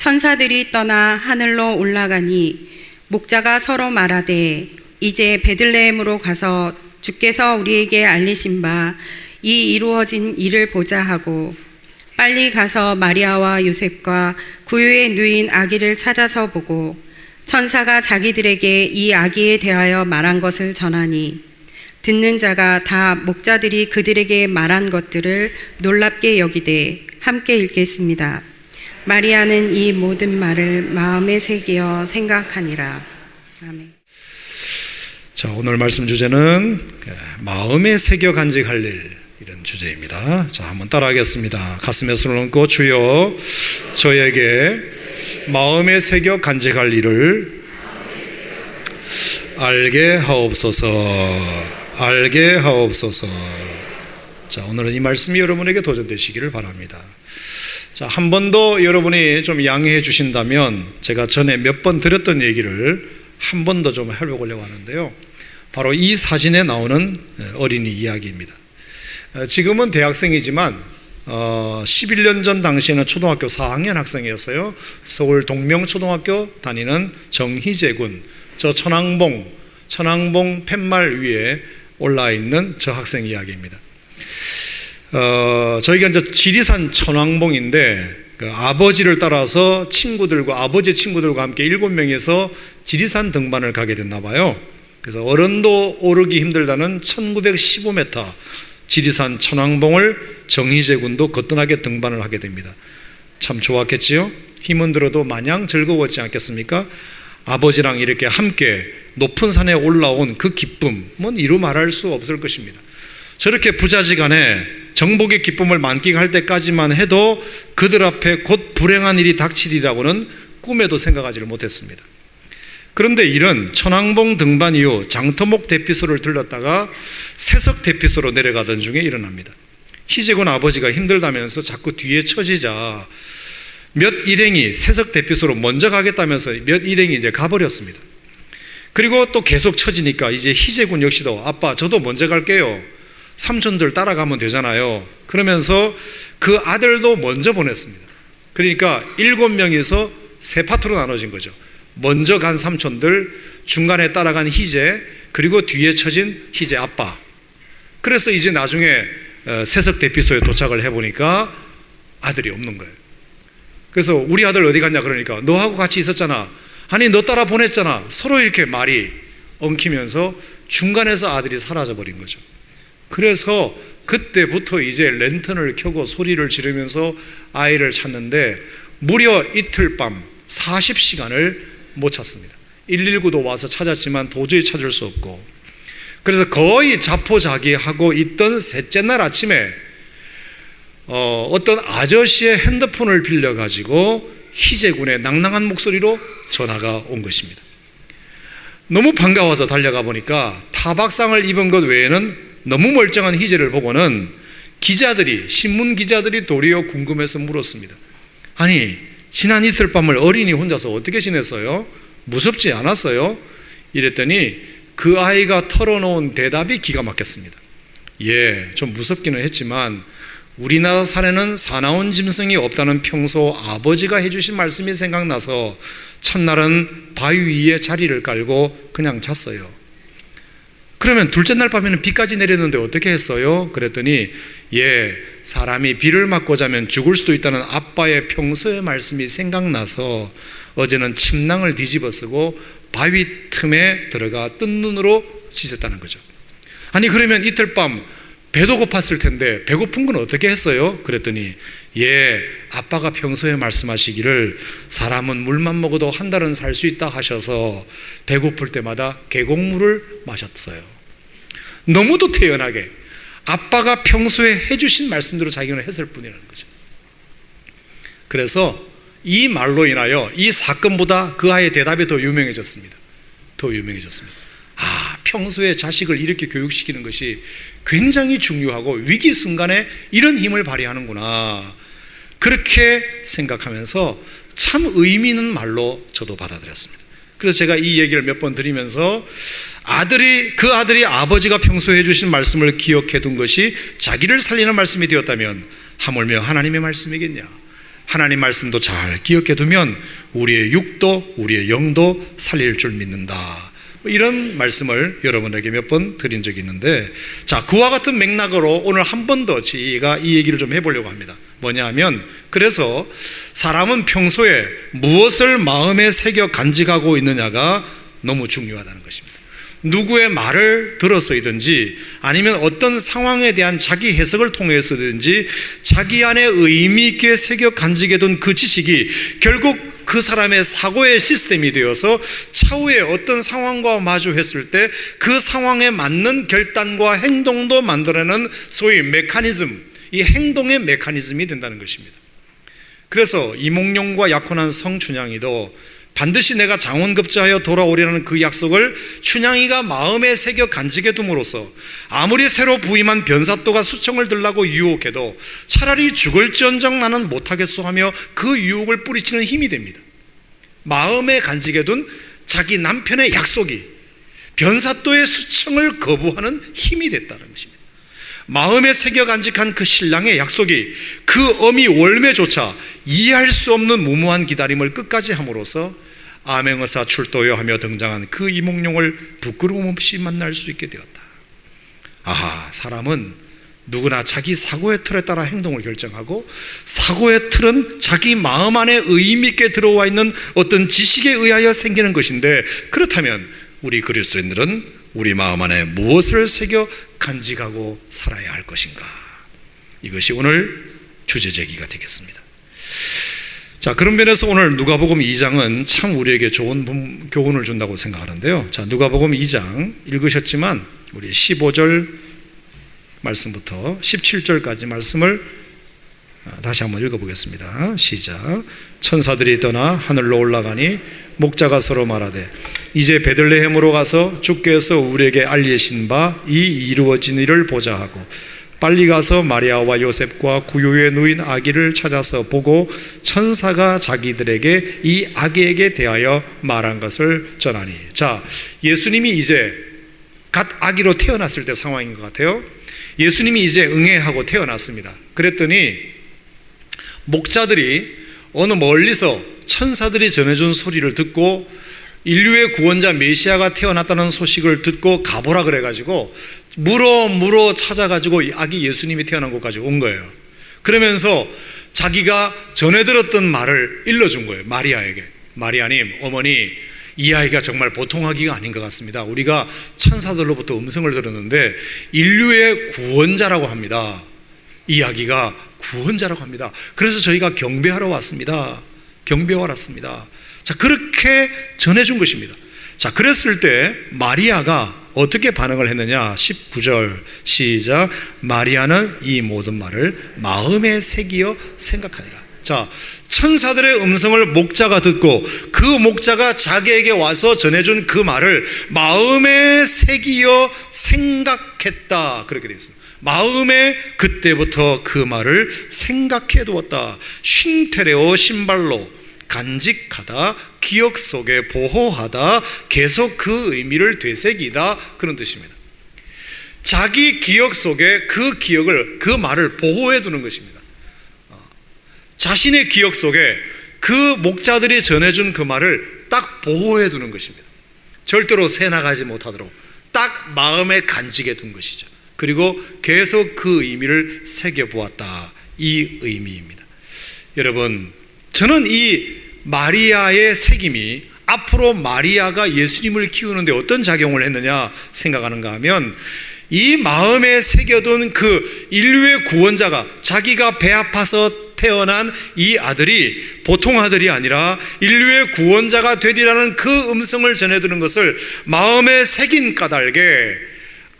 천사들이 떠나 하늘로 올라가니 목자가 서로 말하되 이제 베들레헴으로 가서 주께서 우리에게 알리신 바 이 이루어진 일을 보자 하고 빨리 가서 마리아와 요셉과 구유에 누인 아기를 찾아서 보고 천사가 자기들에게 이 아기에 대하여 말한 것을 전하니 듣는 자가 다 목자들이 그들에게 말한 것들을 놀랍게 여기되 함께 읽겠습니다. 마리아는 이 모든 말을 마음에 새기어 생각하니라. 아멘. 자, 오늘 말씀 주제는 마음에 새겨 간직할 일, 이런 주제입니다. 자, 한번 따라하겠습니다. 가슴에 손을 얹고 주여 저에게 마음에 새겨 간직할 일을 알게 하옵소서. 알게 하옵소서. 자, 오늘은 이 말씀이 여러분에게 도전되시기를 바랍니다. 자, 한 번 더 여러분이 좀 양해해 주신다면 제가 전에 몇 번 드렸던 얘기를 한 번 더 좀 해보려고 하는데요. 바로 이 사진에 나오는 어린이 이야기입니다. 지금은 대학생이지만 11년 전 당시에는 초등학교 4학년 학생이었어요. 서울 동명초등학교 다니는 정희재 군, 저 천왕봉 팻말 위에 올라 있는 저 학생 이야기입니다. 저희가 이제 지리산 천왕봉인데 그 아버지를 따라서 아버지 친구들과 함께 7명이서 지리산 등반을 가게 됐나 봐요. 그래서 어른도 오르기 힘들다는 1915m 지리산 천왕봉을 정희재 군도 거뜬하게 등반을 하게 됩니다. 참 좋았겠지요? 힘은 들어도 마냥 즐거웠지 않겠습니까? 아버지랑 이렇게 함께 높은 산에 올라온 그 기쁨은 이루 말할 수 없을 것입니다. 저렇게 부자지간에 정복의 기쁨을 만끽할 때까지만 해도 그들 앞에 곧 불행한 일이 닥치리라고는 꿈에도 생각하지를 못했습니다. 그런데 이런 천왕봉 등반 이후 장터목 대피소를 들렀다가 세석 대피소로 내려가던 중에 일어납니다. 희재군 아버지가 힘들다면서 자꾸 뒤에 처지자 몇 일행이 세석 대피소로 먼저 가겠다면서 몇 일행이 이제 가버렸습니다. 그리고 또 계속 처지니까 이제 희재군 역시도 아빠 저도 먼저 갈게요. 삼촌들 따라가면 되잖아요. 그러면서 그 아들도 먼저 보냈습니다. 그러니까 7명이서 세 파트로 나눠진 거죠. 먼저 간 삼촌들, 중간에 따라간 희재, 그리고 뒤에 처진 희재 아빠. 그래서 이제 나중에 세석 대피소에 도착을 해보니까 아들이 없는 거예요. 그래서 우리 아들 어디 갔냐 그러니까 너하고 같이 있었잖아. 아니 너 따라 보냈잖아. 서로 이렇게 말이 엉키면서 중간에서 아들이 사라져버린 거죠. 그래서 그때부터 이제 랜턴을 켜고 소리를 지르면서 아이를 찾는데 무려 이틀 밤 40시간을 못 찾습니다. 119도 와서 찾았지만 도저히 찾을 수 없고, 그래서 거의 자포자기하고 있던 셋째 날 아침에 어떤 아저씨의 핸드폰을 빌려가지고 희재군의 낭낭한 목소리로 전화가 온 것입니다. 너무 반가워서 달려가 보니까 타박상을 입은 것 외에는 너무 멀쩡한 희재를 보고는 신문 기자들이 도리어 궁금해서 물었습니다. 아니 지난 이틀 밤을 어린이 혼자서 어떻게 지냈어요? 무섭지 않았어요? 이랬더니 그 아이가 털어놓은 대답이 기가 막혔습니다. 예, 좀 무섭기는 했지만 우리나라 산에는 사나운 짐승이 없다는 평소 아버지가 해주신 말씀이 생각나서 첫날은 바위 위에 자리를 깔고 그냥 잤어요. 그러면 둘째 날 밤에는 비까지 내렸는데 어떻게 했어요? 그랬더니 예, 사람이 비를 맞고 자면 죽을 수도 있다는 아빠의 평소의 말씀이 생각나서 어제는 침낭을 뒤집어 쓰고 바위 틈에 들어가 뜬 눈으로 씻었다는 거죠. 아니 그러면 이틀 밤 배도 고팠을 텐데 배고픈 건 어떻게 했어요? 그랬더니 예, 아빠가 평소에 말씀하시기를 사람은 물만 먹어도 한 달은 살 수 있다 하셔서 배고플 때마다 계곡물을 마셨어요. 너무도 태연하게 아빠가 평소에 해주신 말씀대로 자기는 했을 뿐이라는 거죠. 그래서 이 말로 인하여 이 사건보다 그 아이의 대답이 더 유명해졌습니다. 평소에 자식을 이렇게 교육시키는 것이 굉장히 중요하고 위기 순간에 이런 힘을 발휘하는구나, 그렇게 생각하면서 참 의미 있는 말로 저도 받아들였습니다. 그래서 제가 이 얘기를 몇 번 드리면서 그 아들이 아버지가 평소에 해주신 말씀을 기억해 둔 것이 자기를 살리는 말씀이 되었다면 하물며 하나님의 말씀이겠냐, 하나님 말씀도 잘 기억해 두면 우리의 육도, 우리의 영도 살릴 줄 믿는다. 이런 말씀을 여러분에게 몇 번 드린 적이 있는데, 자, 그와 같은 맥락으로 오늘 한 번 더 제가 이 얘기를 좀 해보려고 합니다. 뭐냐 하면, 그래서 사람은 평소에 무엇을 마음에 새겨 간직하고 있느냐가 너무 중요하다는 것입니다. 누구의 말을 들어서이든지 아니면 어떤 상황에 대한 자기 해석을 통해서든지 자기 안에 의미 있게 새겨 간직해둔 그 지식이 결국 그 사람의 사고의 시스템이 되어서 차후에 어떤 상황과 마주했을 때 그 상황에 맞는 결단과 행동도 만들어내는 소위 메커니즘, 이 행동의 메커니즘이 된다는 것입니다. 그래서 이몽룡과 약혼한 성춘향이도 반드시 내가 장원급제하여 돌아오리라는 그 약속을 춘향이가 마음에 새겨 간직해 둠으로써 아무리 새로 부임한 변사또가 수청을 들라고 유혹해도 차라리 죽을지언정 나는 못하겠소 하며 그 유혹을 뿌리치는 힘이 됩니다. 마음에 간직해 둔 자기 남편의 약속이 변사또의 수청을 거부하는 힘이 됐다는 것입니다. 마음에 새겨 간직한 그 신랑의 약속이 그 어미 월매조차 이해할 수 없는 무모한 기다림을 끝까지 함으로써 암행어사 출도여 하며 등장한 그 이몽룡을 부끄러움 없이 만날 수 있게 되었다. 아하, 사람은 누구나 자기 사고의 틀에 따라 행동을 결정하고 사고의 틀은 자기 마음 안에 의미 있게 들어와 있는 어떤 지식에 의하여 생기는 것인데, 그렇다면 우리 그리스도인들은 우리 마음 안에 무엇을 새겨 간직하고 살아야 할 것인가? 이것이 오늘 주제 제기가 되겠습니다. 자, 그런 면에서 오늘 누가복음 2장은 참 우리에게 좋은 교훈을 준다고 생각하는데요. 자, 누가복음 2장 읽으셨지만 우리 15절 말씀부터 17절까지 말씀을 다시 한번 읽어보겠습니다. 시작. 천사들이 떠나 하늘로 올라가니 목자가 서로 말하되 이제 베들레헴으로 가서 주께서 우리에게 알리신 바 이 이루어진 일을 보자 하고 빨리 가서 마리아와 요셉과 구유에 누인 아기를 찾아서 보고 천사가 자기들에게 이 아기에게 대하여 말한 것을 전하니. 자, 예수님이 이제 갓 아기로 태어났을 때 상황인 것 같아요. 예수님이 이제 응애하고 태어났습니다. 그랬더니 목자들이 어느 멀리서 천사들이 전해준 소리를 듣고 인류의 구원자 메시아가 태어났다는 소식을 듣고 가보라 그래가지고 물어 찾아가지고 아기 예수님이 태어난 곳까지 온 거예요. 그러면서 자기가 전해 들었던 말을 일러준 거예요. 마리아에게. 마리아님, 어머니, 이 아이가 정말 보통 아기가 아닌 것 같습니다. 우리가 천사들로부터 음성을 들었는데 인류의 구원자라고 합니다. 이 아기가 구원자라고 합니다. 그래서 저희가 경배하러 왔습니다. 경배하러 왔습니다. 자, 그렇게 전해준 것입니다. 자, 그랬을 때 마리아가 어떻게 반응을 했느냐? 19절 시작. 마리아는 이 모든 말을 마음에 새기어 생각하니라. 자, 천사들의 음성을 목자가 듣고 그 목자가 자기에게 와서 전해준 그 말을 마음에 새기어 생각했다. 그렇게 되어 있습니다. 마음에 그때부터 그 말을 생각해 두었다. 쉰테레오 신발로 간직하다, 기억 속에 보호하다, 계속 그 의미를 되새기다, 그런 뜻입니다. 자기 기억 속에 그 기억을, 그 말을 보호해 두는 것입니다. 자신의 기억 속에 그 목자들이 전해준 그 말을 딱 보호해 두는 것입니다. 절대로 새나가지 못하도록 딱 마음에 간직해 둔 것이죠. 그리고 계속 그 의미를 새겨보았다, 이 의미입니다. 여러분, 저는 이 마리아의 새김이 앞으로 마리아가 예수님을 키우는데 어떤 작용을 했느냐 생각하는가 하면, 이 마음에 새겨둔 그 인류의 구원자가 자기가 배 아파서 태어난 이 아들이 보통 아들이 아니라 인류의 구원자가 되리라는 그 음성을 전해드는 것을 마음에 새긴 까닭에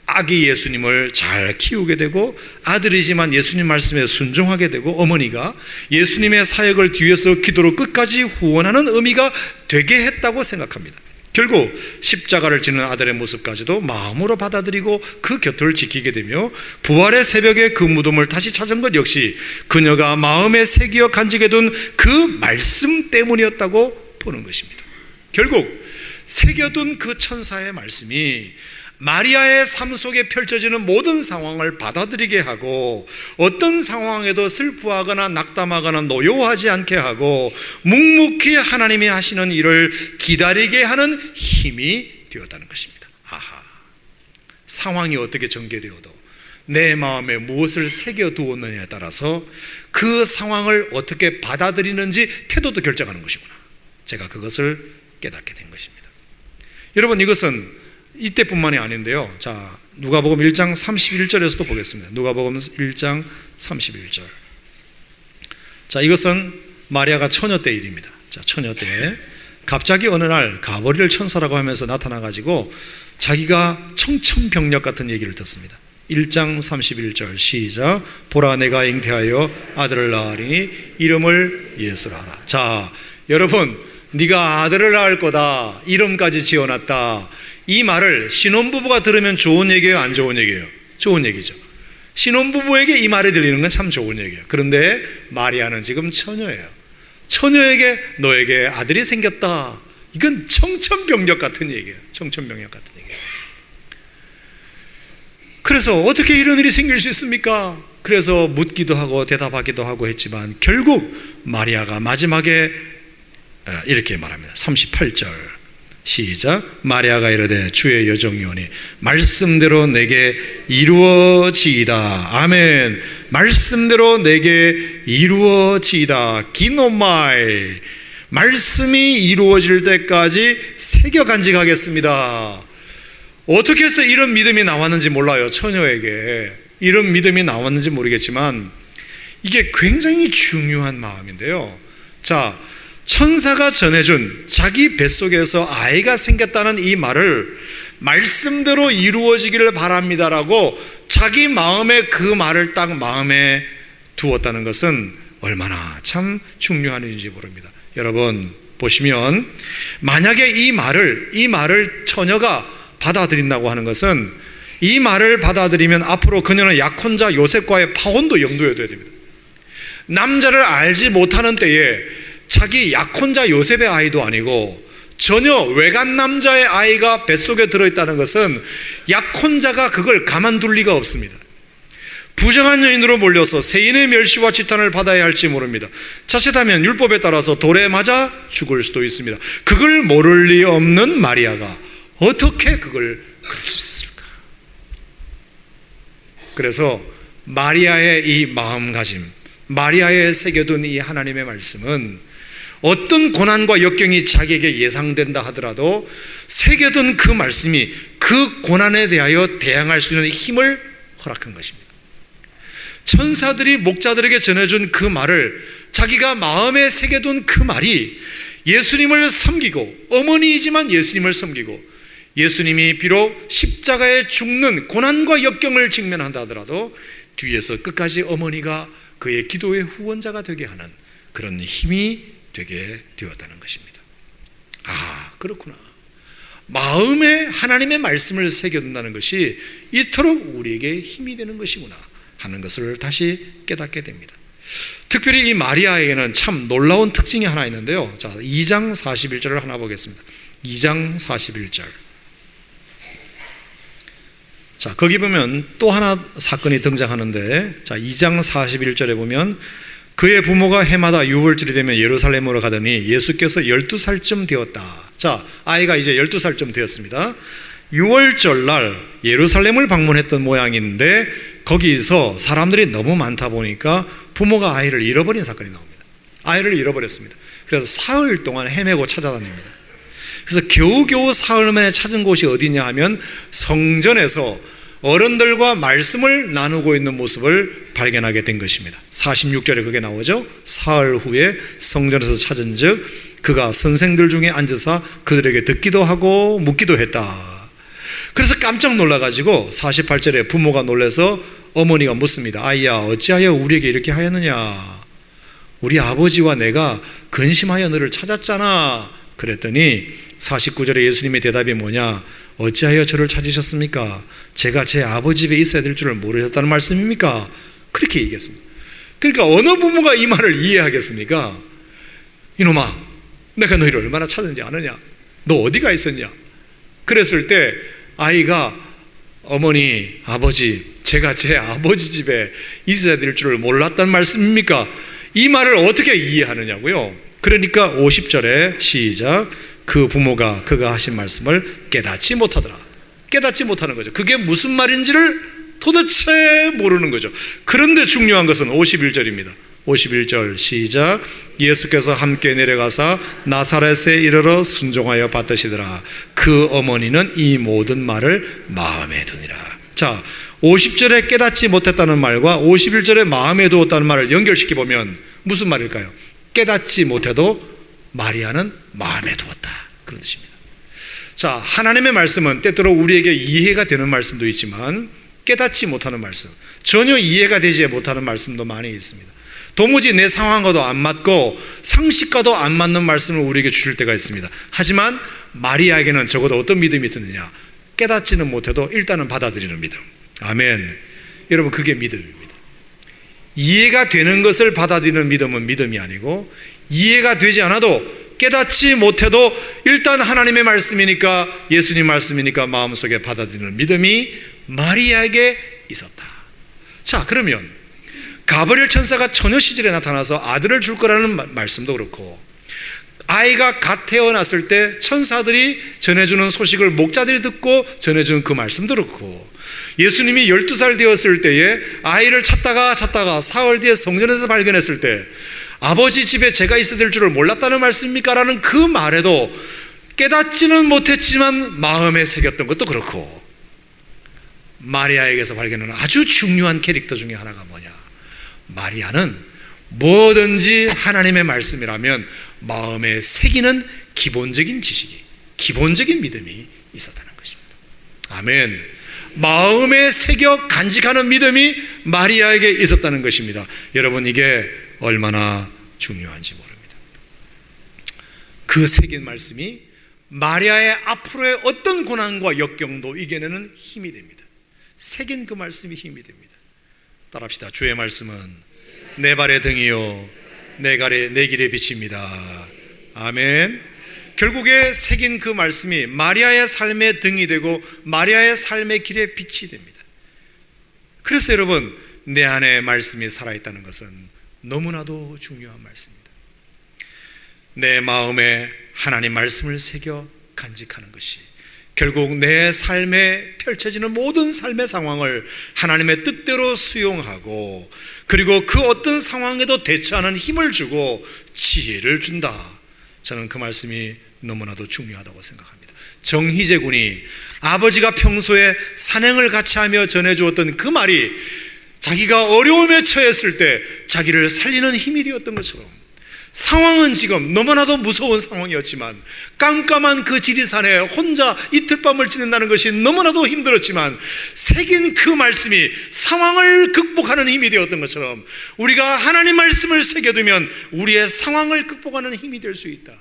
아기 예수님을 잘 키우게 되고, 아들이지만 예수님 말씀에 순종하게 되고, 어머니가 예수님의 사역을 뒤에서 기도로 끝까지 후원하는 의미가 되게 했다고 생각합니다. 결국 십자가를 지는 아들의 모습까지도 마음으로 받아들이고 그 곁을 지키게 되며 부활의 새벽에 그 무덤을 다시 찾은 것 역시 그녀가 마음에 새기어 간직해 둔 그 말씀 때문이었다고 보는 것입니다. 결국 새겨둔 그 천사의 말씀이 마리아의 삶 속에 펼쳐지는 모든 상황을 받아들이게 하고 어떤 상황에도 슬퍼하거나 낙담하거나 노여워하지 않게 하고 묵묵히 하나님이 하시는 일을 기다리게 하는 힘이 되었다는 것입니다. 아하, 상황이 어떻게 전개되어도 내 마음에 무엇을 새겨두었느냐에 따라서 그 상황을 어떻게 받아들이는지 태도도 결정하는 것이구나. 제가 그것을 깨닫게 된 것입니다. 여러분, 이것은 이때뿐만이 아닌데요. 자, 누가복음 1장 31절에서도 보겠습니다. 누가복음 1장 31절. 자, 이것은 마리아가 처녀 때 일입니다. 자, 처녀 때 갑자기 어느 날 가버릴 천사라고 하면서 나타나가지고 자기가 청천벽력 같은 얘기를 듣습니다. 1장 31절 시작. 보라, 내가 잉태하여 아들을 낳으리니 이름을 예수라 하라. 자, 여러분, 네가 아들을 낳을 거다, 이름까지 지어놨다, 이 말을 신혼부부가 들으면 좋은 얘기예요, 안 좋은 얘기예요? 좋은 얘기죠. 신혼부부에게 이 말이 들리는 건 참 좋은 얘기예요. 그런데 마리아는 지금 처녀예요. 처녀에게 너에게 아들이 생겼다, 이건 청천벽력 같은 얘기예요. 청천벽력 같은 얘기예요. 그래서 어떻게 이런 일이 생길 수 있습니까? 그래서 묻기도 하고 대답하기도 하고 했지만 결국 마리아가 마지막에 이렇게 말합니다. 38절 시작. 마리아가 이르되 주의 여종이오니 말씀대로 내게 이루어지이다. 아멘. 말씀대로 내게 이루어지이다. 기노마이, 말씀이 이루어질 때까지 새겨 간직하겠습니다. 어떻게 해서 이런 믿음이 나왔는지 몰라요. 처녀에게 이런 믿음이 나왔는지 모르겠지만 이게 굉장히 중요한 마음인데요. 자, 천사가 전해준 자기 뱃속에서 아이가 생겼다는 이 말을 말씀대로 이루어지기를 바랍니다라고 자기 마음에 그 말을 딱 마음에 두었다는 것은 얼마나 참 중요한 일인지 모릅니다. 여러분 보시면 만약에 이 말을 처녀가 받아들인다고 하는 것은 이 말을 받아들이면 앞으로 그녀는 약혼자 요셉과의 파혼도 염두에 둬야 됩니다. 남자를 알지 못하는 때에 자기 약혼자 요셉의 아이도 아니고 전혀 외간 남자의 아이가 뱃속에 들어있다는 것은 약혼자가 그걸 가만둘 리가 없습니다. 부정한 여인으로 몰려서 세인의 멸시와 지탄을 받아야 할지 모릅니다. 자칫하면 율법에 따라서 돌에 맞아 죽을 수도 있습니다. 그걸 모를 리 없는 마리아가 어떻게 그걸 그럴 수 있었을까? 그래서 마리아의 이 마음가짐, 마리아의 새겨둔 이 하나님의 말씀은 어떤 고난과 역경이 자기에게 예상된다 하더라도 새겨둔 그 말씀이 그 고난에 대하여 대항할 수 있는 힘을 허락한 것입니다. 천사들이 목자들에게 전해준 그 말을 자기가 마음에 새겨둔 그 말이 예수님을 섬기고, 어머니이지만 예수님을 섬기고, 예수님이 비록 십자가에 죽는 고난과 역경을 직면한다 하더라도 뒤에서 끝까지 어머니가 그의 기도의 후원자가 되게 하는 그런 힘이 되게 되었다는 것입니다. 아, 그렇구나. 마음에 하나님의 말씀을 새겨둔다는 것이 이토록 우리에게 힘이 되는 것이구나 하는 것을 다시 깨닫게 됩니다. 특별히 이 마리아에게는 참 놀라운 특징이 하나 있는데요. 자, 2장 41절을 하나 보겠습니다. 2장 41절. 자, 거기 보면 또 하나 사건이 등장하는데, 자, 2장 41절에 보면 그의 부모가 해마다 유월절이 되면 예루살렘으로 가더니 예수께서 12살쯤 되었다. 자, 아이가 이제 12살쯤 되었습니다. 유월절 날 예루살렘을 방문했던 모양인데 거기서 사람들이 너무 많다 보니까 부모가 아이를 잃어버린 사건이 나옵니다. 아이를 잃어버렸습니다. 그래서 사흘 동안 헤매고 찾아다닙니다. 그래서 겨우겨우 사흘 만에 찾은 곳이 어디냐 하면 성전에서 어른들과 말씀을 나누고 있는 모습을 발견하게 된 것입니다. 46절에 그게 나오죠. 사흘 후에 성전에서 찾은 즉 그가 선생들 중에 앉아서 그들에게 듣기도 하고 묻기도 했다. 그래서 깜짝 놀라가지고 48절에 부모가 놀라서 어머니가 묻습니다. 아이야, 어찌하여 우리에게 이렇게 하였느냐? 우리 아버지와 내가 근심하여 너를 찾았잖아. 그랬더니 49절에 예수님의 대답이 뭐냐? 어찌하여 저를 찾으셨습니까? 제가 제 아버지 집에 있어야 될 줄을 모르셨다는 말씀입니까? 그렇게 얘기했습니다. 그러니까 어느 부모가 이 말을 이해하겠습니까? 이놈아, 내가 너희를 얼마나 찾은지 아느냐? 너 어디가 있었냐? 그랬을 때 아이가 어머니, 아버지, 제가 제 아버지 집에 있어야 될 줄을 몰랐단 말씀입니까? 이 말을 어떻게 이해하느냐고요. 그러니까 50절에 시작. 그 부모가 그가 하신 말씀을 깨닫지 못하더라. 깨닫지 못하는 거죠. 그게 무슨 말인지를 도대체 모르는 거죠. 그런데 중요한 것은 51절입니다. 51절 시작. 예수께서 함께 내려가사 나사렛에 이르러 순종하여 받으시더라. 그 어머니는 이 모든 말을 마음에 두니라. 자, 50절에 깨닫지 못했다는 말과 51절에 마음에 두었다는 말을 연결시켜 보면 무슨 말일까요? 깨닫지 못해도 마리아는 마음에 두었다, 그런 뜻입니다. 자, 하나님의 말씀은 때때로 우리에게 이해가 되는 말씀도 있지만 깨닫지 못하는 말씀, 전혀 이해가 되지 못하는 말씀도 많이 있습니다. 도무지 내 상황과도 안 맞고 상식과도 안 맞는 말씀을 우리에게 주실 때가 있습니다. 하지만 마리아에게는 적어도 어떤 믿음이 있었느냐? 깨닫지는 못해도 일단은 받아들이는 믿음. 아멘. 여러분, 그게 믿음입니다. 이해가 되는 것을 받아들이는 믿음은 믿음이 아니고, 이해가 되지 않아도 깨닫지 못해도 일단 하나님의 말씀이니까, 예수님 말씀이니까 마음속에 받아들이는 믿음이 마리아에게 있었다. 자, 그러면 가브리엘 천사가 처녀 시절에 나타나서 아들을 줄 거라는 말씀도 그렇고, 아이가 갓 태어났을 때 천사들이 전해주는 소식을 목자들이 듣고 전해주는 그 말씀도 그렇고, 예수님이 12살 되었을 때에 아이를 찾다가 사흘 뒤에 성전에서 발견했을 때 아버지 집에 제가 있어야 될 줄을 몰랐다는 말씀입니까? 라는 그 말에도 깨닫지는 못했지만 마음에 새겼던 것도 그렇고, 마리아에게서 발견하는 아주 중요한 캐릭터 중에 하나가 뭐냐? 마리아는 뭐든지 하나님의 말씀이라면 마음에 새기는 기본적인 지식이, 기본적인 믿음이 있었다는 것입니다. 아멘. 마음에 새겨 간직하는 믿음이 마리아에게 있었다는 것입니다. 여러분, 이게 얼마나 중요한지 모릅니다. 그 새긴 말씀이 마리아의 앞으로의 어떤 고난과 역경도 이겨내는 힘이 됩니다. 새긴 그 말씀이 힘이 됩니다. 따라합시다. 주의 말씀은 내 발의 등이요 내 길의 빛입니다. 아멘. 결국에 새긴 그 말씀이 마리아의 삶의 등이 되고 마리아의 삶의 길의 빛이 됩니다. 그래서 여러분, 내 안에 말씀이 살아있다는 것은 너무나도 중요한 말씀입니다. 내 마음에 하나님 말씀을 새겨 간직하는 것이 결국 내 삶에 펼쳐지는 모든 삶의 상황을 하나님의 뜻대로 수용하고, 그리고 그 어떤 상황에도 대처하는 힘을 주고 지혜를 준다. 저는 그 말씀이 너무나도 중요하다고 생각합니다. 정희재 군이 아버지가 평소에 산행을 같이 하며 전해주었던 그 말이 자기가 어려움에 처했을 때 자기를 살리는 힘이 되었던 것처럼, 상황은 지금 너무나도 무서운 상황이었지만, 깜깜한 그 지리산에 혼자 이틀 밤을 지낸다는 것이 너무나도 힘들었지만 새긴 그 말씀이 상황을 극복하는 힘이 되었던 것처럼, 우리가 하나님 말씀을 새겨두면 우리의 상황을 극복하는 힘이 될 수 있다.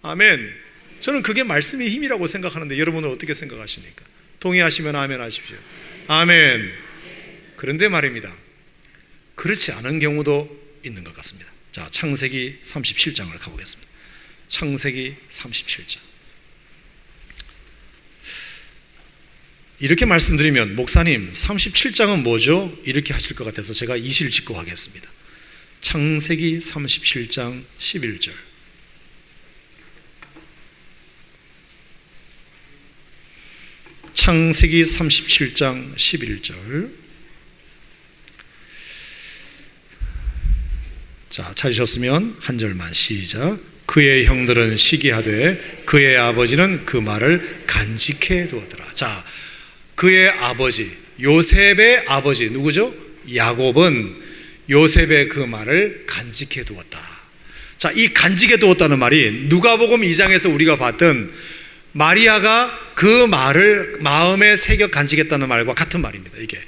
아멘. 저는 그게 말씀의 힘이라고 생각하는데 여러분은 어떻게 생각하십니까? 동의하시면 아멘 하십시오. 아멘. 그런데 말입니다, 그렇지 않은 경우도 있는 것 같습니다. 자, 창세기 37장을 가보겠습니다. 창세기 37장. 이렇게 말씀드리면 목사님 37장은 뭐죠? 이렇게 하실 것 같아서 제가 이실직고 하겠습니다. 창세기 37장 11절. 창세기 37장 11절. 자, 찾으셨으면 한 절만 시작. 그의 형들은 시기하되 그의 아버지는 그 말을 간직해 두었더라. 자, 그의 아버지, 요셉의 아버지 누구죠? 야곱은 요셉의 그 말을 간직해 두었다. 자, 이 간직해 두었다는 말이 누가복음 2장에서 우리가 봤던 마리아가 그 말을 마음에 새겨 간직했다는 말과 같은 말입니다, 이게.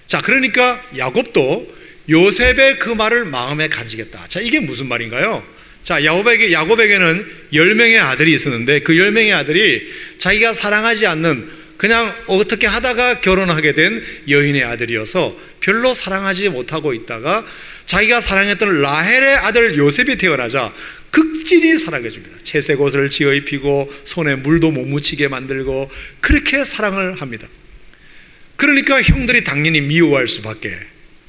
자, 그러니까 야곱도 요셉의 그 말을 마음에 간직했다. 자, 이게 무슨 말인가요? 자, 야곱에게는 10명의 아들이 있었는데 그 10명의 아들이 자기가 사랑하지 않는, 그냥 어떻게 하다가 결혼하게 된 여인의 아들이어서 별로 사랑하지 못하고 있다가 자기가 사랑했던 라헬의 아들 요셉이 태어나자 극진히 사랑해 줍니다. 채색 옷을 지어 입히고 손에 물도 못 묻히게 만들고 그렇게 사랑을 합니다. 그러니까 형들이 당연히 미워할 수밖에.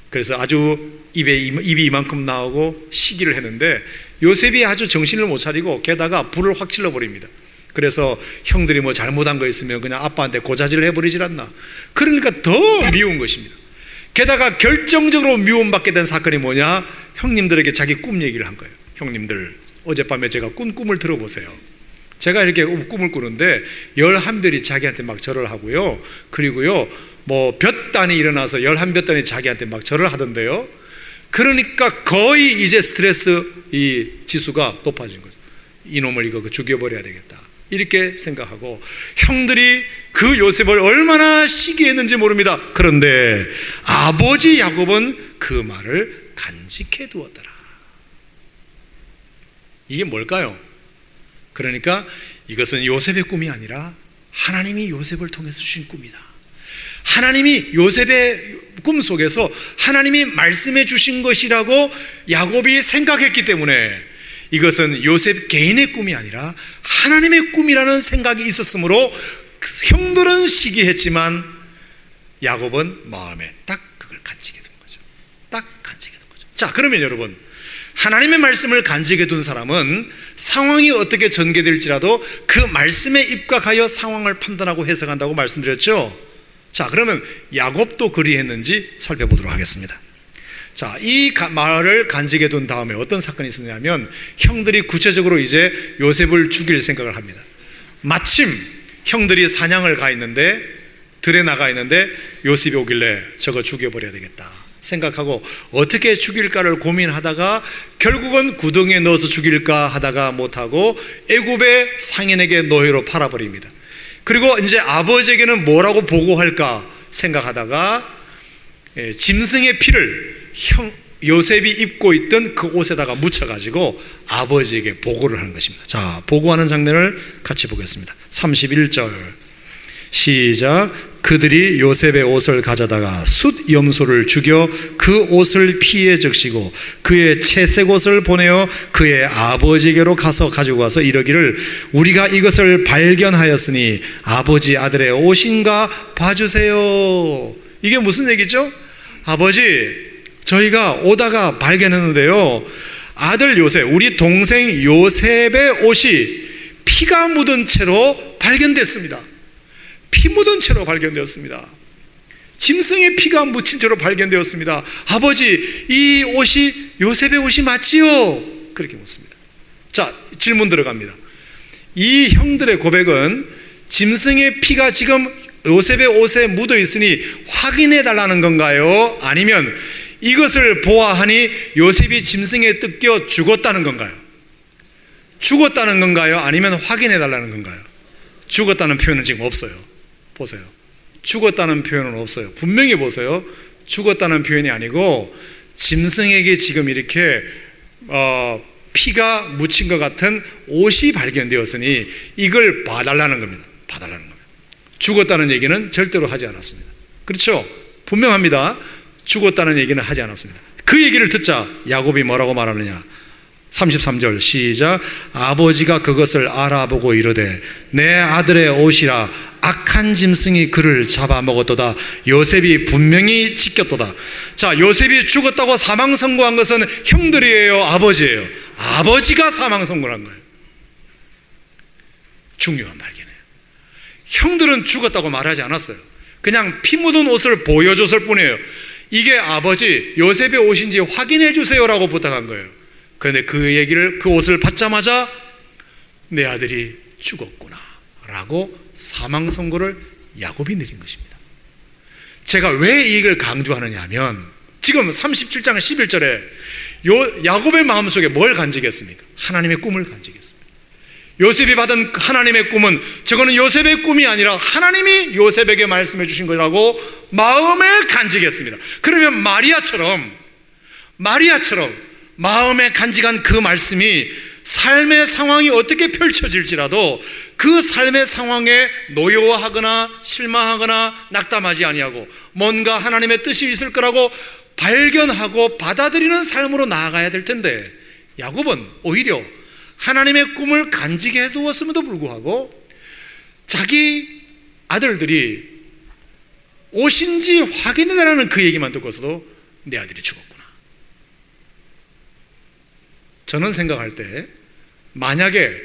그래서 아주 입이 이만큼 나오고 시기를 했는데 요셉이 아주 정신을 못 차리고 게다가 불을 확 질러버립니다. 그래서 형들이 뭐 잘못한 거 있으면 그냥 아빠한테 고자질을 해버리질 않나. 그러니까 더 미운 것입니다. 게다가 결정적으로 미움받게 된 사건이 뭐냐? 형님들에게 자기 꿈 얘기를 한 거예요. 형님들, 어젯밤에 제가 꾼 꿈을 들어보세요. 제가 이렇게 꿈을 꾸는데 11별이 자기한테 막 절을 하고요. 그리고요 뭐 볕단이 일어나서 11볕단이 자기한테 막 절을 하던데요. 그러니까 거의 이제 스트레스 이 지수가 높아진 거죠. 이놈을 이거 죽여버려야 되겠다 이렇게 생각하고 형들이 그 요셉을 얼마나 시기했는지 모릅니다. 그런데 아버지 야곱은 그 말을 간직해 두었더라. 이게 뭘까요? 그러니까 이것은 요셉의 꿈이 아니라 하나님이 요셉을 통해서 주신 꿈이다. 하나님이 요셉의 꿈 속에서 하나님이 말씀해 주신 것이라고 야곱이 생각했기 때문에 이것은 요셉 개인의 꿈이 아니라 하나님의 꿈이라는 생각이 있었으므로 형들은 시기했지만 야곱은 마음에 딱 그걸 간직해 둔 거죠. 딱 간직해 둔 거죠. 자, 그러면 여러분, 하나님의 말씀을 간직해 둔 사람은 상황이 어떻게 전개될지라도 그 말씀에 입각하여 상황을 판단하고 해석한다고 말씀드렸죠. 자, 그러면 야곱도 그리했는지 살펴보도록 하겠습니다. 자, 이 말을 간직해 둔 다음에 어떤 사건이 있었냐면 형들이 구체적으로 이제 요셉을 죽일 생각을 합니다. 마침 형들이 사냥을 가 있는데 들에 나가 있는데 요셉이 오길래 저거 죽여버려야 되겠다 생각하고 어떻게 죽일까를 고민하다가 결국은 구덩이에 넣어서 죽일까 하다가 못하고 애굽의 상인에게 노예로 팔아버립니다. 그리고 이제 아버지에게는 뭐라고 보고할까 생각하다가 짐승의 피를 요셉이 입고 있던 그 옷에다가 묻혀가지고 아버지에게 보고를 하는 것입니다. 자, 보고하는 장면을 같이 보겠습니다. 31절 시작. 그들이 요셉의 옷을 가져다가 숫 염소를 죽여 그 옷을 피에 적시고 그의 채색 옷을 보내어 그의 아버지에게로 가서 가지고 와서 이르기를 우리가 이것을 발견하였으니 아버지 아들의 옷인가 봐주세요. 이게 무슨 얘기죠? 아버지, 저희가 오다가 발견했는데요, 아들 요셉, 우리 동생 요셉의 옷이 피가 묻은 채로 발견됐습니다. 피 묻은 채로 발견되었습니다. 짐승의 피가 묻힌 채로 발견되었습니다. 아버지, 이 옷이 요셉의 옷이 맞지요? 그렇게 묻습니다. 자, 질문 들어갑니다. 이 형들의 고백은 짐승의 피가 지금 요셉의 옷에 묻어 있으니 확인해 달라는 건가요? 아니면 이것을 보아하니 요셉이 짐승에 뜯겨 죽었다는 건가요? 죽었다는 건가요? 아니면 확인해 달라는 건가요? 죽었다는 표현은 지금 없어요. 보세요. 죽었다는 표현은 없어요. 분명히 보세요. 죽었다는 표현이 아니고 짐승에게 지금 이렇게 피가 묻힌 것 같은 옷이 발견되었으니 이걸 봐달라는 겁니다. 봐달라는 겁니다. 죽었다는 얘기는 절대로 하지 않았습니다. 그렇죠? 분명합니다. 죽었다는 얘기는 하지 않았습니다. 그 얘기를 듣자 야곱이 뭐라고 말하느냐? 33절 시작. 아버지가 그것을 알아보고 이르되 내 아들의 옷이라 악한 짐승이 그를 잡아먹었도다. 요셉이 분명히 지켰도다. 자, 요셉이 죽었다고 사망 선고한 것은 형들이에요, 아버지예요? 아버지가 사망 선고를 한 거예요. 중요한 발견이에요. 형들은 죽었다고 말하지 않았어요. 그냥 피 묻은 옷을 보여줬을 뿐이에요. 이게 아버지 요셉의 옷인지 확인해 주세요라고 부탁한 거예요. 그런데 그 얘기를, 그 옷을 받자마자 내 아들이 죽었구나 라고 사망 선고를 야곱이 내린 것입니다. 제가 왜 이 얘기를 강조하느냐 하면 지금 37장 11절에 야곱의 마음속에 뭘 간직했습니까? 하나님의 꿈을 간직했습니다. 요셉이 받은 하나님의 꿈은 저거는 요셉의 꿈이 아니라 하나님이 요셉에게 말씀해 주신 거라고 마음에 간직했습니다. 그러면 마리아처럼 마음에 간직한 그 말씀이 삶의 상황이 어떻게 펼쳐질지라도 그 삶의 상황에 노여워하거나 실망하거나 낙담하지 아니하고 뭔가 하나님의 뜻이 있을 거라고 발견하고 받아들이는 삶으로 나아가야 될 텐데, 야곱은 오히려 하나님의 꿈을 간직해 두었음에도 불구하고 자기 아들들이 오신지 확인해달라는 그 얘기만 듣고서도 내 아들이 죽었구나. 저는 생각할 때 만약에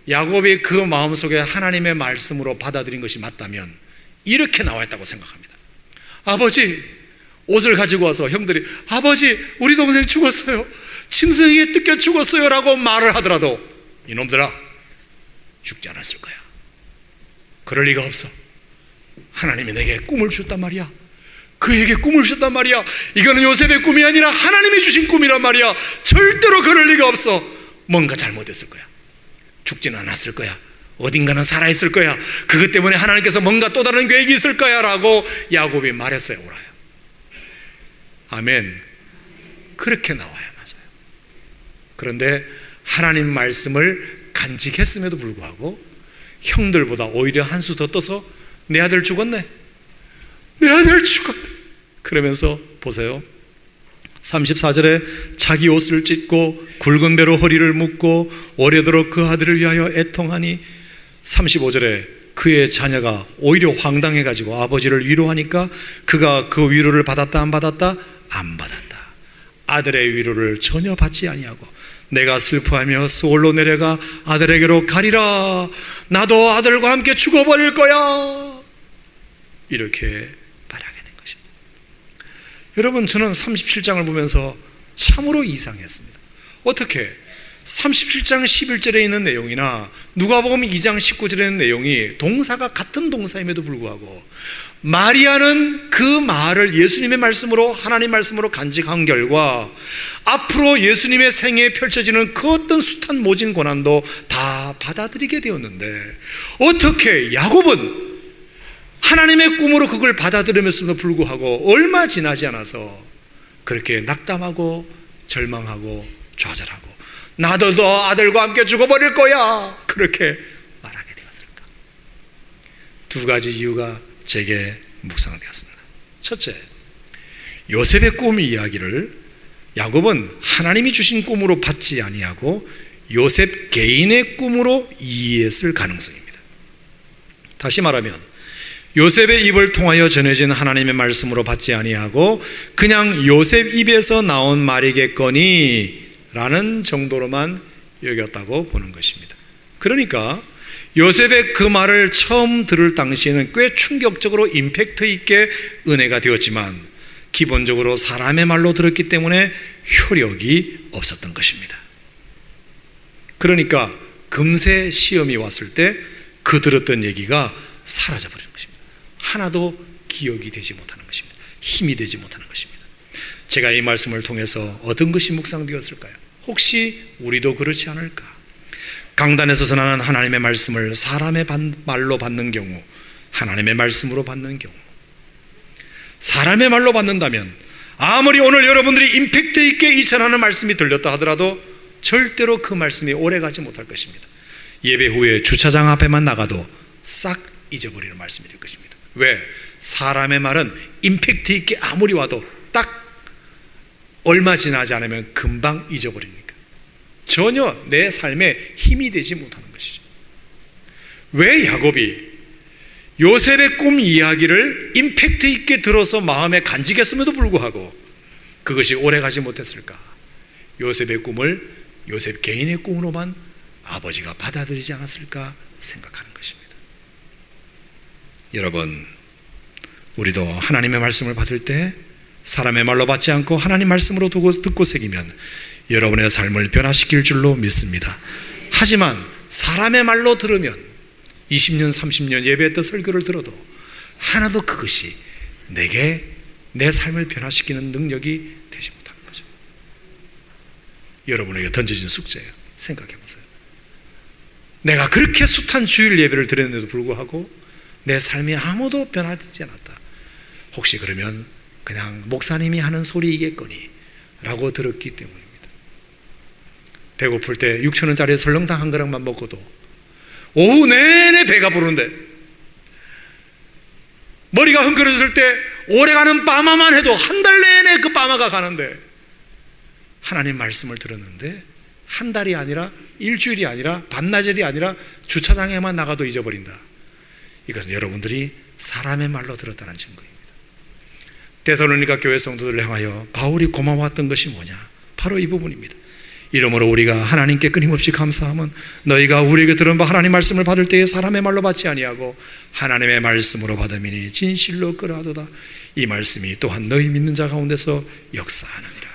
야곱이 그 마음속에 하나님의 말씀으로 받아들인 것이 맞다면 이렇게 나와있다고 생각합니다. 아버지, 옷을 가지고 와서 형들이 아버지, 우리 동생 죽었어요, 짐승에게 뜯겨 죽었어요 라고 말을 하더라도 이놈들아, 죽지 않았을 거야. 그럴 리가 없어. 하나님이 내게 꿈을 주셨단 말이야. 그에게 꿈을 주셨단 말이야. 이거는 요셉의 꿈이 아니라 하나님이 주신 꿈이란 말이야. 절대로 그럴 리가 없어. 뭔가 잘못했을 거야. 죽지는 않았을 거야. 어딘가는 살아있을 거야. 그것 때문에 하나님께서 뭔가 또 다른 계획이 있을 거야 라고 야곱이 말했어요. 옳아요. 아멘. 그렇게 나와요. 맞아요. 그런데 하나님 말씀을 간직했음에도 불구하고 형들보다 오히려 한 수 더 떠서 내 아들 죽었네, 내 아들 죽었네 그러면서 보세요. 34절에 자기 옷을 찢고 굵은 배로 허리를 묶고 오래도록 그 아들을 위하여 애통하니, 35절에 그의 자녀가 오히려 황당해가지고 아버지를 위로하니까 그가 그 위로를 받았다 안 받았다? 안 받았다. 아들의 위로를 전혀 받지 아니하고 내가 슬퍼하며 스올로 내려가 아들에게로 가리라. 나도 아들과 함께 죽어버릴 거야. 이렇게 말하게 된 것입니다. 여러분, 저는 37장을 보면서 참으로 이상했습니다. 어떻게 37장 11절에 있는 내용이나 누가복음 2장 19절에 있는 내용이 동사가 같은 동사임에도 불구하고 마리아는 그 말을 예수님의 말씀으로, 하나님 말씀으로 간직한 결과 앞으로 예수님의 생애에 펼쳐지는 그 어떤 숱한 모진 고난도 다 받아들이게 되었는데, 어떻게 야곱은 하나님의 꿈으로 그걸 받아들이면서도 불구하고 얼마 지나지 않아서 그렇게 낙담하고 절망하고 좌절하고 나도 너 아들과 함께 죽어버릴 거야 그렇게 말하게 되었을까? 두 가지 이유가 제게 묵상되었습니다. 첫째, 요셉의 꿈 이야기를 야곱은 하나님이 주신 꿈으로 받지 아니하고 요셉 개인의 꿈으로 이해했을 가능성입니다. 다시 말하면 요셉의 입을 통하여 전해진 하나님의 말씀으로 받지 아니하고 그냥 요셉 입에서 나온 말이겠거니 라는 정도로만 여겼다고 보는 것입니다. 그러니까 요셉의 그 말을 처음 들을 당시에는 꽤 충격적으로 임팩트 있게 은혜가 되었지만 기본적으로 사람의 말로 들었기 때문에 효력이 없었던 것입니다. 그러니까 금세 시험이 왔을 때 그 들었던 얘기가 사라져버리는 것입니다. 하나도 기억이 되지 못하는 것입니다. 힘이 되지 못하는 것입니다. 제가 이 말씀을 통해서 어떤 것이 묵상되었을까요? 혹시 우리도 그렇지 않을까? 강단에서 전하는 하나님의 말씀을 사람의 말로 받는 경우, 하나님의 말씀으로 받는 경우, 사람의 말로 받는다면 아무리 오늘 여러분들이 임팩트 있게 이 전하는 말씀이 들렸다 하더라도 절대로 그 말씀이 오래가지 못할 것입니다. 예배 후에 주차장 앞에만 나가도 싹 잊어버리는 말씀이 될 것입니다. 왜? 사람의 말은 임팩트 있게 아무리 와도 딱 얼마 지나지 않으면 금방 잊어버리니까 전혀 내 삶에 힘이 되지 못하는 것이죠. 왜 야곱이 요셉의 꿈 이야기를 임팩트 있게 들어서 마음에 간직했음에도 불구하고 그것이 오래가지 못했을까? 요셉의 꿈을 요셉 개인의 꿈으로만 아버지가 받아들이지 않았을까 생각하는 것입니다. 여러분, 우리도 하나님의 말씀을 받을 때 사람의 말로 받지 않고 하나님 말씀으로 듣고 새기면 여러분의 삶을 변화시킬 줄로 믿습니다. 하지만 사람의 말로 들으면 20년 30년 예배했던 설교를 들어도 하나도 그것이 내게 내 삶을 변화시키는 능력이 되지 못하는 거죠. 여러분에게 던져진 숙제예요. 생각해 보세요. 내가 그렇게 숱한 주일 예배를 드렸는데도 불구하고 내 삶이 아무도 변화되지 않았다. 혹시 그러면 그냥 목사님이 하는 소리이겠거니 라고 들었기 때문입니다. 배고플 때 6,000원짜리 설렁탕 한 그릇만 먹고도 오후 내내 배가 부르는데, 머리가 흥그러졌을 때 오래가는 파마만 해도 한 달 내내 그 파마가 가는데, 하나님 말씀을 들었는데 한 달이 아니라 일주일이 아니라 반나절이 아니라 주차장에만 나가도 잊어버린다. 이것은 여러분들이 사람의 말로 들었다는 증거입니다. 데살로니가 교회 성도들을 향하여 바울이 고마웠던 것이 뭐냐? 바로 이 부분입니다. 이러므로 우리가 하나님께 끊임없이 감사함은 너희가 우리에게 들은 바 하나님 말씀을 받을 때에 사람의 말로 받지 아니하고 하나님의 말씀으로 받음이니 진실로 그러하도다. 이 말씀이 또한 너희 믿는 자 가운데서 역사하느니라.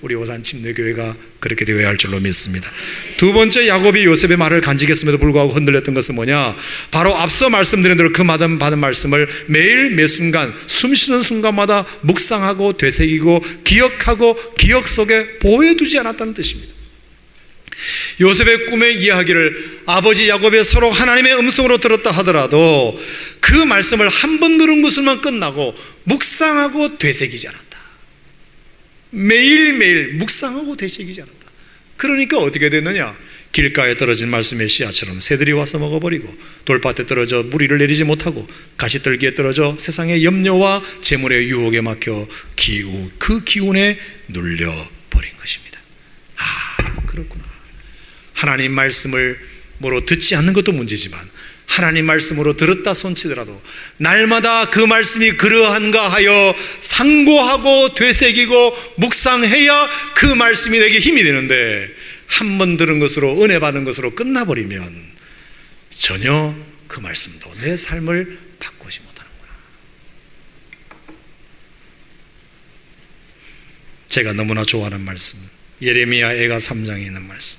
우리 오산 침례교회가 그렇게 되어야 할 줄로 믿습니다. 두 번째, 야곱이 요셉의 말을 간직했음에도 불구하고 흔들렸던 것은 뭐냐? 바로 앞서 말씀드린 대로 그 받은 말씀을 매일 매순간 숨 쉬는 순간마다 묵상하고 되새기고 기억하고 기억 속에 보호해두지 않았다는 뜻입니다. 요셉의 꿈의 이야기를 아버지 야곱이 서로 하나님의 음성으로 들었다 하더라도 그 말씀을 한 번 들은 것으로만 끝나고 묵상하고 되새기지 않았다. 매일매일 묵상하고 되새기지 않았다. 그러니까 어떻게 됐느냐? 길가에 떨어진 말씀의 씨앗처럼 새들이 와서 먹어버리고 돌밭에 떨어져 무리를 내리지 못하고 가시떨기에 떨어져 세상의 염려와 재물의 유혹에 막혀 그 기운에 눌려버린 것입니다. 그렇구나. 하나님 말씀을 뭐로 듣지 않는 것도 문제지만 하나님 말씀으로 들었다 손치더라도 날마다 그 말씀이 그러한가 하여 상고하고 되새기고 묵상해야 그 말씀이 내게 힘이 되는데, 한 번 들은 것으로 은혜 받은 것으로 끝나버리면 전혀 그 말씀도 내 삶을 바꾸지 못하는구나. 제가 너무나 좋아하는 말씀, 예레미야 애가 3장에 있는 말씀.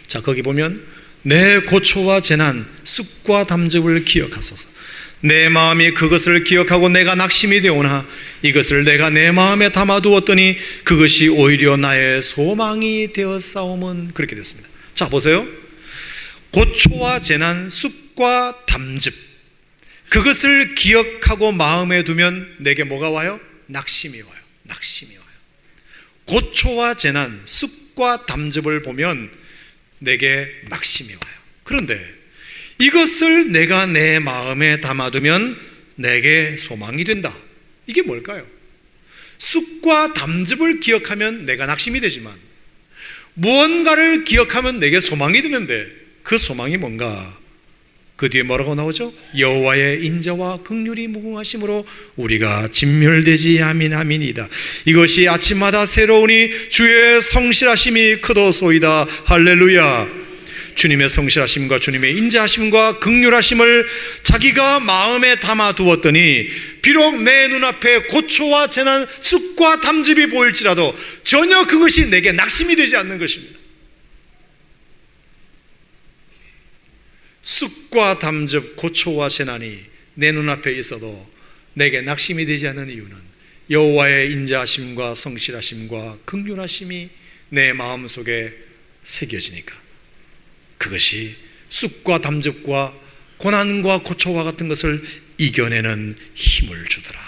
자, 거기 보면 내 고초와 재난, 쑥과 담즙을 기억하소서. 내 마음이 그것을 기억하고 내가 낙심이 되오나 이것을 내가 내 마음에 담아두었더니 그것이 오히려 나의 소망이 되었사옴은. 그렇게 됐습니다. 자, 보세요. 고초와 재난, 쑥과 담즙, 그것을 기억하고 마음에 두면 내게 뭐가 와요? 낙심이 와요. 낙심이 와요. 고초와 재난, 쑥과 담즙을 보면 내게 낙심이 와요. 그런데 이것을 내가 내 마음에 담아두면 내게 소망이 된다. 이게 뭘까요? 쑥과 담즙을 기억하면 내가 낙심이 되지만 무언가를 기억하면 내게 소망이 되는데 그 소망이 뭔가? 그 뒤에 뭐라고 나오죠? 여호와의 인자와 긍휼이 무궁하심으로 우리가 진멸되지 아니하미이다. 이것이 아침마다 새로우니 주의 성실하심이 크도소이다. 할렐루야. 주님의 성실하심과 주님의 인자하심과 긍휼하심을 자기가 마음에 담아두었더니 비록 내 눈앞에 고초와 재난, 쑥과 담즙이 보일지라도 전혀 그것이 내게 낙심이 되지 않는 것입니다. 쑥과 담즙, 고초와 재난이 내 눈앞에 있어도 내게 낙심이 되지 않는 이유는 여호와의 인자하심과 성실하심과 긍휼하심이 내 마음속에 새겨지니까. 그것이 쑥과 담즙과 고난과 고초와 같은 것을 이겨내는 힘을 주더라.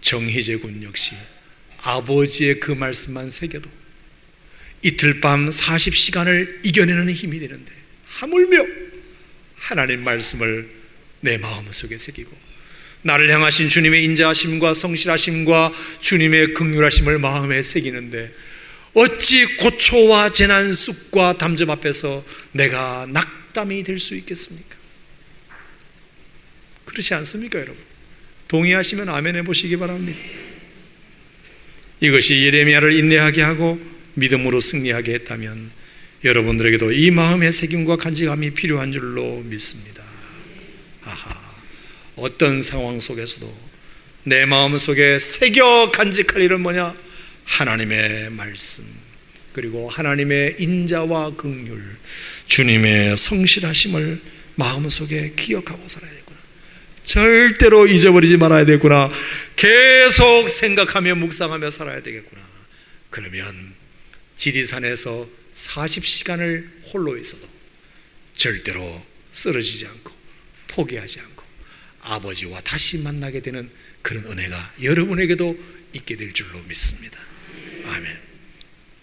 정희재 군 역시 아버지의 그 말씀만 새겨도 이틀 밤 40시간을 이겨내는 힘이 되는데, 하물며 하나님 말씀을 내 마음속에 새기고 나를 향하신 주님의 인자하심과 성실하심과 주님의 긍휼하심을 마음에 새기는데 어찌 고초와 재난, 쑥과 담즙 앞에서 내가 낙담이 될 수 있겠습니까? 그렇지 않습니까, 여러분? 동의하시면 아멘 해보시기 바랍니다. 이것이 예레미야를 인내하게 하고 믿음으로 승리하게 했다면 여러분들에게도 이 마음의 새김과 간직함이 필요한 줄로 믿습니다. 어떤 상황 속에서도 내 마음 속에 새겨 간직할 일은 뭐냐? 하나님의 말씀, 그리고 하나님의 인자와 긍휼, 주님의 성실하심을 마음속에 기억하고 살아야 되구나. 절대로 잊어버리지 말아야 되구나. 계속 생각하며 묵상하며 살아야 되겠구나. 그러면 지리산에서 40시간을 홀로 있어도 절대로 쓰러지지 않고 포기하지 않고 아버지와 다시 만나게 되는 그런 은혜가 여러분에게도 있게 될 줄로 믿습니다. 아멘.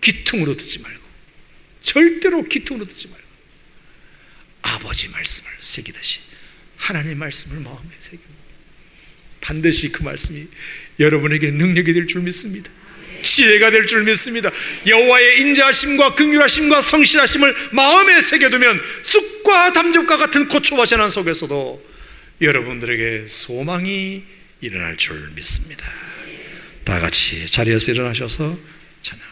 귀퉁으로 듣지 말고, 절대로 귀퉁으로 듣지 말고 아버지 말씀을 새기듯이 하나님 말씀을 마음에 새기고 반드시 그 말씀이 여러분에게 능력이 될 줄 믿습니다. 지혜가 될 줄 믿습니다. 여호와의 인자하심과 긍휼하심과 성실하심을 마음에 새겨두면 쑥과 담즙과 같은 고초와 재난 속에서도 여러분들에게 소망이 일어날 줄 믿습니다. 다 같이 자리에서 일어나셔서 찬양.